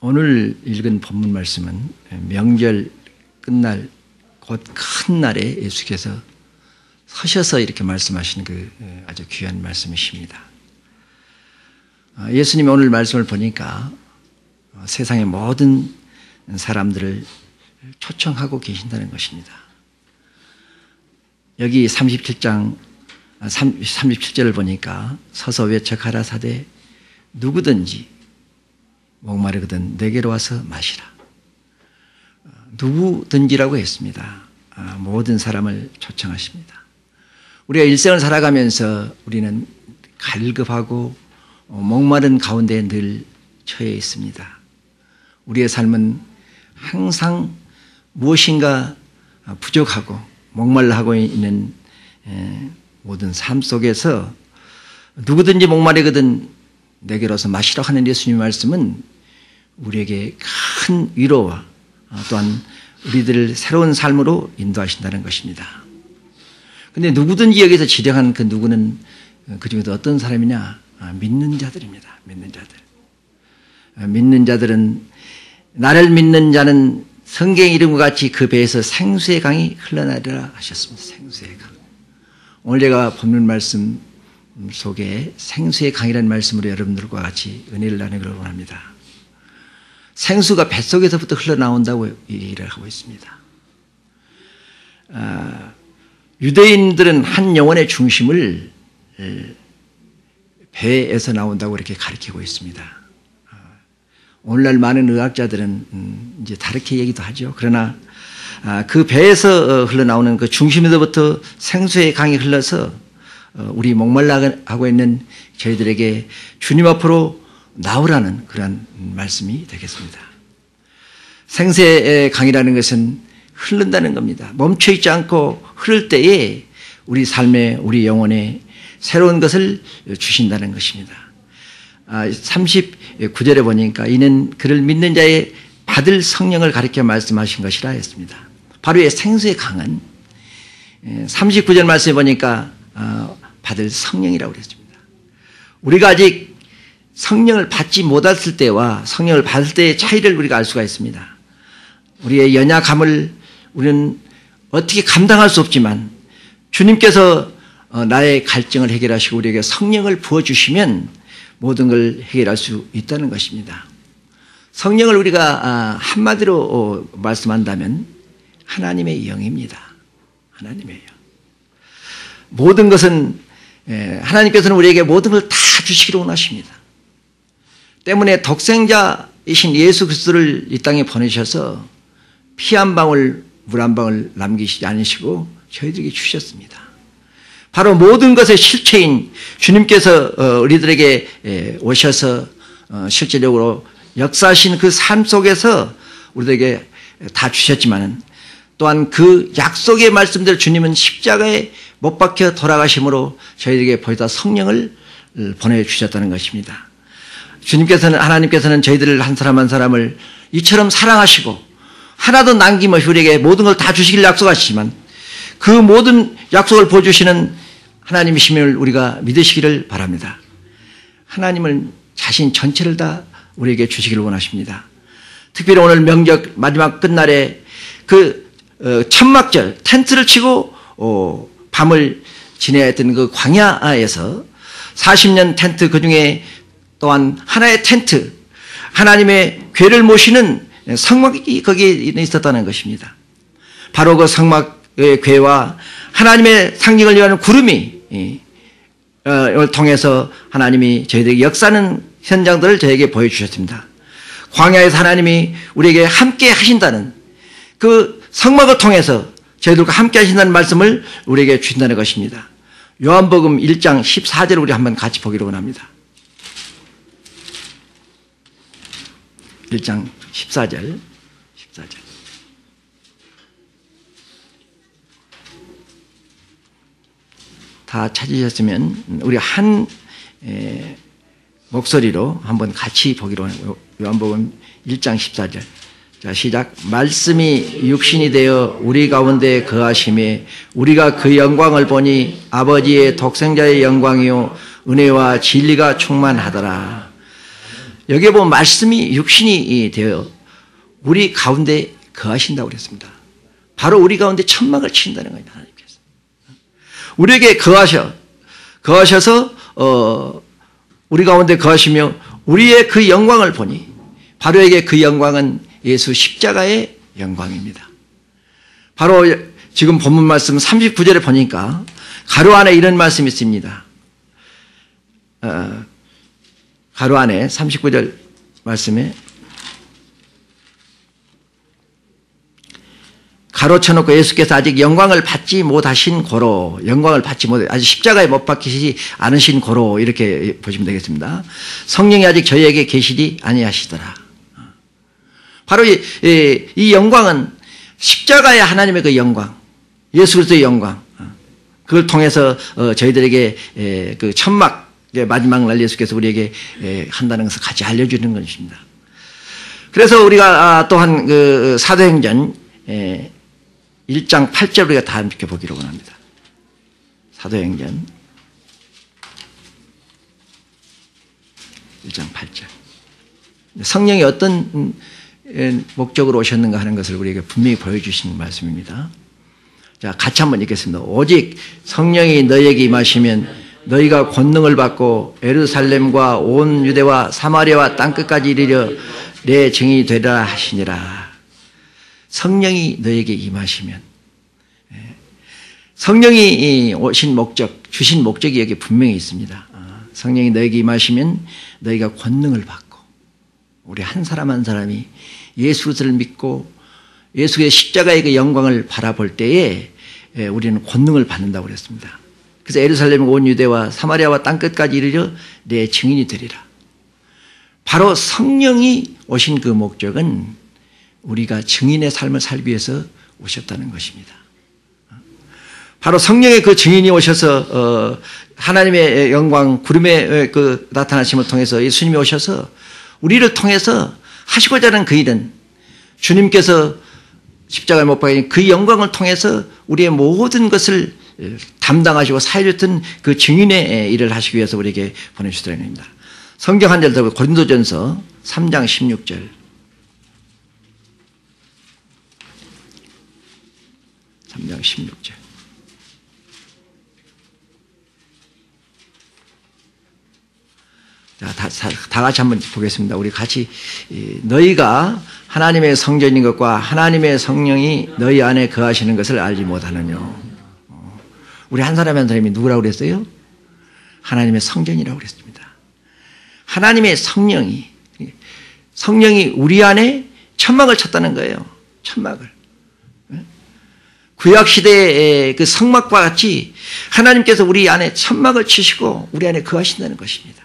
오늘 읽은 본문 말씀은 명절 끝날 곧 큰 날에 예수께서 서셔서 이렇게 말씀하시는 그 아주 귀한 말씀이십니다. 예수님이 오늘 말씀을 보니까 세상의 모든 사람들을 초청하고 계신다는 것입니다. 여기 37절을 보니까 서서 외쳐 가라사대 누구든지 목마르거든 내게로 와서 마시라. 누구든지라고 했습니다. 모든 사람을 초청하십니다. 우리가 일생을 살아가면서 우리는 갈급하고 목마른 가운데 늘 처해 있습니다. 우리의 삶은 항상 무엇인가 부족하고 목말라 하고 있는 모든 삶 속에서 누구든지 목마르거든 내게로 와서 마시라고 하는 예수님의 말씀은 우리에게 큰 위로와 또한 우리들을 새로운 삶으로 인도하신다는 것입니다. 그런데 누구든지 여기서 지령한 그 누구는 그 중에도 어떤 사람이냐? 믿는 자들입니다. 믿는 자들. 믿는 자들은 나를 믿는 자는 성경의 이름과 같이 그 배에서 생수의 강이 흘러나리라 하셨습니다. 생수의 강. 오늘 제가 본문 말씀 속에 생수의 강이라는 말씀으로 여러분들과 같이 은혜를 나누기를 원합니다. 생수가 뱃속에서부터 흘러나온다고 얘기를 하고 있습니다. 유대인들은 한 영혼의 중심을 배에서 나온다고 이렇게 가르치고 있습니다. 오늘날 많은 의학자들은 이제 다르게 얘기도 하죠. 그러나 그 배에서 흘러나오는 그 중심에서부터 생수의 강이 흘러서 우리 목말라 하고 있는 저희들에게 주님 앞으로 나오라는 그런 말씀이 되겠습니다. 생수의 강이라는 것은 흐른다는 겁니다. 멈춰있지 않고 흐를 때에 우리 삶에 우리 영혼에 새로운 것을 주신다는 것입니다. 39절에 보니까 이는 그를 믿는 자의 받을 성령을 가리켜 말씀하신 것이라 했습니다. 바로 이 생수의 강은 39절 말씀에 보니까 받을 성령이라고 그랬습니다. 우리가 아직 성령을 받지 못했을 때와 성령을 받을 때의 차이를 우리가 알 수가 있습니다. 우리의 연약함을 우리는 어떻게 감당할 수 없지만 주님께서 나의 갈증을 해결하시고 우리에게 성령을 부어주시면 모든 걸 해결할 수 있다는 것입니다. 성령을 우리가 한마디로 말씀한다면 하나님의 영입니다. 하나님의 영. 모든 것은 하나님께서는 우리에게 모든 걸 다 주시기를 원하십니다. 때문에 독생자이신 예수 그리스도를 이 땅에 보내셔서 피 한 방울 물 한 방울 남기시지 않으시고 저희들에게 주셨습니다. 바로 모든 것의 실체인 주님께서 우리들에게 오셔서 실제적으로 역사하신 그 삶 속에서 우리들에게 다 주셨지만은 또한 그 약속의 말씀대로 주님은 십자가에 못 박혀 돌아가심으로 저희에게 보이다 성령을 보내주셨다는 것입니다. 하나님께서는 저희들을 한 사람 한 사람을 이처럼 사랑하시고 하나도 남김없이 우리에게 모든 걸 다 주시길 약속하시지만 그 모든 약속을 보여주시는 하나님이심을 우리가 믿으시기를 바랍니다. 하나님을 자신 전체를 다 우리에게 주시기를 원하십니다. 특별히 오늘 명절 마지막 끝날에 그 천막절 텐트를 치고 밤을 지내야 했던 그 광야에서 40년 텐트 그중에 또한 하나의 텐트 하나님의 궤를 모시는 성막이 거기에 있었다는 것입니다. 바로 그 성막의 궤와 하나님의 상징을 이루는 구름이 을 통해서 하나님이 저희들에게 역사하는 현장들을 저에게 보여주셨습니다. 광야에서 하나님이 우리에게 함께 하신다는 그 성막을 통해서 저희들과 함께 하신다는 말씀을 우리에게 주신다는 것입니다. 요한복음 1장 14절을 우리 한번 같이 보기로 원합니다. 1장 14절. 다 찾으셨으면 우리 한 목소리로 한번 같이 보기로 하는 요한복음 1장 14절. 자, 시작. 말씀이 육신이 되어 우리 가운데 거하심에 우리가 그 영광을 보니 아버지의 독생자의 영광이요 은혜와 진리가 충만하더라. 여기에 보면 말씀이 육신이 되어 우리 가운데 거하신다고 그랬습니다. 바로 우리 가운데 천막을 친다는 겁니다. 하나님께서. 우리에게 거하셔서 우리 가운데 거하시며 우리의 그 영광을 보니 바로에게 그 영광은 예수 십자가의 영광입니다. 바로 지금 본문 말씀 39절에 보니까 가로 안에 이런 말씀이 있습니다. 가로 안에 39절 말씀에 가로쳐놓고 예수께서 아직 영광을 받지 못하신 고로, 아직 십자가에 못 박히지 않으신 고로 이렇게 보시면 되겠습니다. 성령이 아직 저희에게 계시지 아니하시더라. 바로 이 영광은 십자가의 하나님의 그 영광, 예수 그리스도의 영광, 그걸 통해서 저희들에게 그 천막, 마지막 날 예수께서 우리에게 한다는 것을 같이 알려주는 것입니다. 그래서 우리가 또한 그 사도행전 1장 8절 우리가 다 함께 보기로 원합니다. 사도행전 1장 8절. 성령이 어떤 목적으로 오셨는가 하는 것을 우리에게 분명히 보여주시는 말씀입니다. 자, 같이 한번 읽겠습니다. 오직 성령이 너희에게 임하시면 너희가 권능을 받고 예루살렘과 온 유대와 사마리아와 땅끝까지 이르려 내 증인이 되리라 하시니라. 성령이 너에게 임하시면, 성령이 오신 목적, 주신 목적이 여기 분명히 있습니다. 성령이 너에게 임하시면 너희가 권능을 받고, 우리 한 사람 한 사람이 예수 그리스도를 믿고 예수의 십자가의 그 영광을 바라볼 때에 우리는 권능을 받는다고 그랬습니다. 그래서 예루살렘 온 유대와 사마리아와 땅끝까지 이르려 내 증인이 되리라. 바로 성령이 오신 그 목적은 우리가 증인의 삶을 살기 위해서 오셨다는 것입니다. 바로 성령의 그 증인이 오셔서 하나님의 영광 구름의 그 나타나심을 통해서 예수님이 오셔서 우리를 통해서 하시고자 하는 그 일은 주님께서 십자가에 못 박힌 그 영광을 통해서 우리의 모든 것을 담당하시고 사해줬던 그 증인의 일을 하시기 위해서 우리에게 보내주시더라는 겁니다. 성경 한 절 더 고린도전서 3장 16절. 3장 16절. 자, 다 같이 한번 보겠습니다. 우리 같이 너희가 하나님의 성전인 것과 하나님의 성령이 너희 안에 거하시는 것을 알지 못하느뇨. 우리 한 사람 한 사람이 누구라고 그랬어요? 하나님의 성전이라고 그랬습니다. 하나님의 성령이 우리 안에 천막을 쳤다는 거예요. 천막을. 구약시대의 그 성막과 같이 하나님께서 우리 안에 천막을 치시고 우리 안에 거하신다는 것입니다.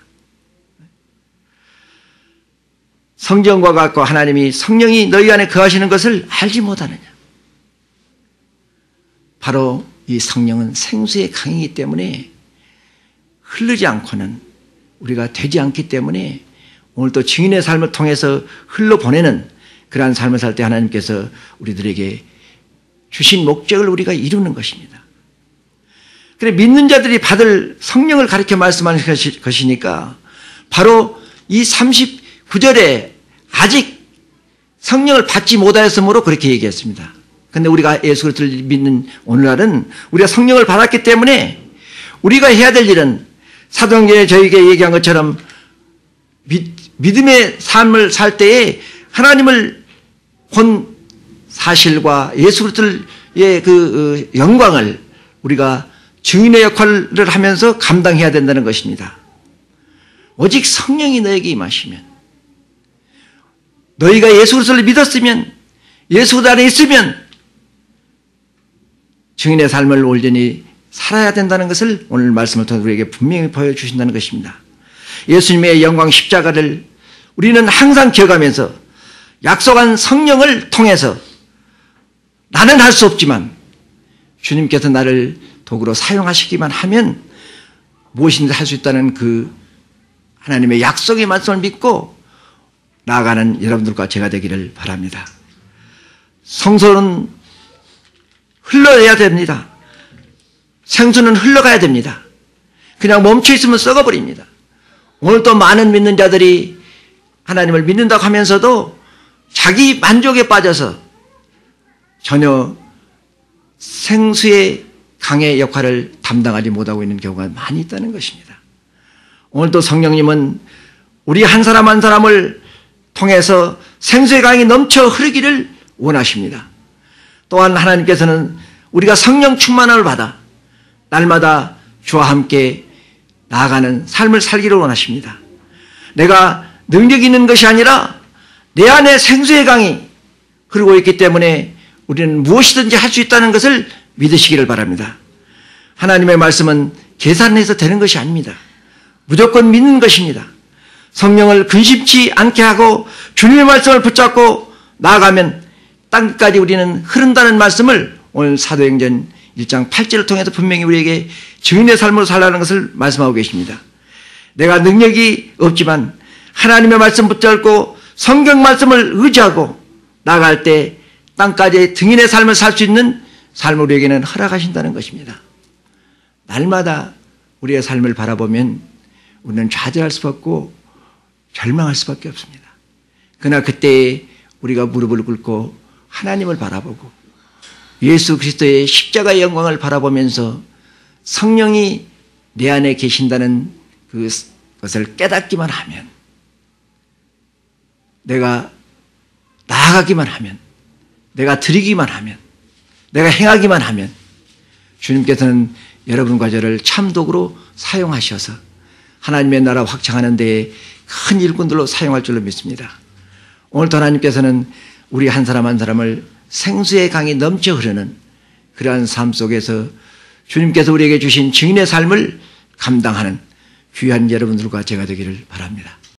성전과 같고 하나님이 성령이 너희 안에 거하시는 것을 알지 못하느냐. 바로 이 성령은 생수의 강이기 때문에 흐르지 않고는 우리가 되지 않기 때문에 오늘 또 증인의 삶을 통해서 흘러보내는 그러한 삶을 살 때 하나님께서 우리들에게 주신 목적을 우리가 이루는 것입니다. 그래 믿는 자들이 받을 성령을 가리켜 말씀하는 것이니까 바로 이 39절에 아직 성령을 받지 못하였으므로 그렇게 얘기했습니다. 그런데 우리가 예수 그리스도를 믿는 오늘날은 우리가 성령을 받았기 때문에 우리가 해야 될 일은 사도행전에 저에게 얘기한 것처럼 믿음의 삶을 살 때에 하나님을 본 사실과 예수 그리스도의 그 영광을 우리가 증인의 역할을 하면서 감당해야 된다는 것입니다. 오직 성령이 너에게 임하시면, 너희가 예수 그리스도를 믿었으면, 예수 그리스도 안에 있으면 증인의 삶을 온전히 살아야 된다는 것을 오늘 말씀을 통해 우리에게 분명히 보여주신다는 것입니다. 예수님의 영광 십자가를 우리는 항상 기억하면서 약속한 성령을 통해서 나는 할 수 없지만 주님께서 나를 도구로 사용하시기만 하면 무엇인지 할 수 있다는 그 하나님의 약속의 말씀을 믿고 나아가는 여러분들과 제가 되기를 바랍니다. 성소는 흘러야 됩니다. 생수는 흘러가야 됩니다. 그냥 멈춰 있으면 썩어버립니다. 오늘 또 많은 믿는 자들이 하나님을 믿는다고 하면서도 자기 만족에 빠져서 전혀 생수의 강의 역할을 담당하지 못하고 있는 경우가 많이 있다는 것입니다. 오늘도 성령님은 우리 한 사람 한 사람을 통해서 생수의 강이 넘쳐 흐르기를 원하십니다. 또한 하나님께서는 우리가 성령 충만함을 받아 날마다 주와 함께 나아가는 삶을 살기를 원하십니다. 내가 능력이 있는 것이 아니라 내 안에 생수의 강이 흐르고 있기 때문에 우리는 무엇이든지 할 수 있다는 것을 믿으시기를 바랍니다. 하나님의 말씀은 계산해서 되는 것이 아닙니다. 무조건 믿는 것입니다. 성령을 근심치 않게 하고 주님의 말씀을 붙잡고 나아가면 땅끝까지 우리는 흐른다는 말씀을 오늘 사도행전 1장 8절을 통해서 분명히 우리에게 증인의 삶으로 살라는 것을 말씀하고 계십니다. 내가 능력이 없지만 하나님의 말씀 붙잡고 성경 말씀을 의지하고 나아갈 때 땅까지 증인의 삶을 살 수 있는 삶을 우리에게는 허락하신다는 것입니다. 날마다 우리의 삶을 바라보면 우리는 좌절할 수밖에 없고 절망할 수밖에 없습니다. 그러나 그때 우리가 무릎을 꿇고 하나님을 바라보고 예수 그리스도의 십자가의 영광을 바라보면서 성령이 내 안에 계신다는 그것을 깨닫기만 하면, 내가 나아가기만 하면, 내가 드리기만 하면, 내가 행하기만 하면 주님께서는 여러분과 저를 참독으로 사용하셔서 하나님의 나라 확장하는 데에 큰 일꾼들로 사용할 줄로 믿습니다. 오늘도 하나님께서는 우리 한 사람 한 사람을 생수의 강이 넘쳐 흐르는 그러한 삶 속에서 주님께서 우리에게 주신 증인의 삶을 감당하는 귀한 여러분들과 제가 되기를 바랍니다.